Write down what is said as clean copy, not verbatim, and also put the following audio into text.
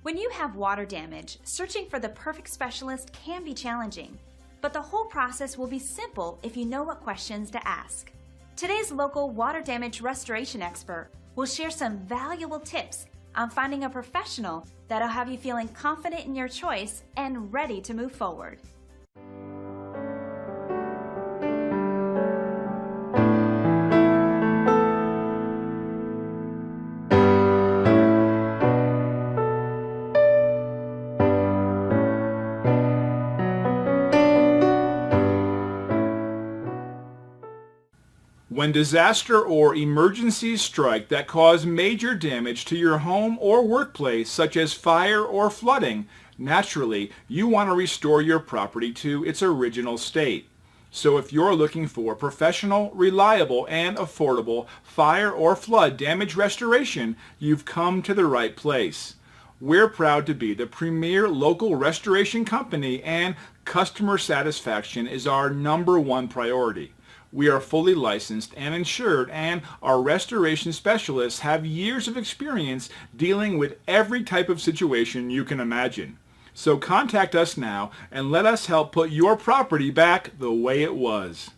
When you have water damage, searching for the perfect specialist can be challenging, but the whole process will be simple if you know what questions to ask. Today's local water damage restoration expert will share some valuable tips on finding a professional that'll have you feeling confident in your choice and ready to move forward. When disaster or emergencies strike that cause major damage to your home or workplace, such as fire or flooding, naturally, you want to restore your property to its original state. So if you're looking for professional, reliable, and affordable fire or flood damage restoration, you've come to the right place. We're proud to be the premier local restoration company, and customer satisfaction is our #1 priority. We are fully licensed and insured, and our restoration specialists have years of experience dealing with every type of situation you can imagine. So contact us now and let us help put your property back the way it was.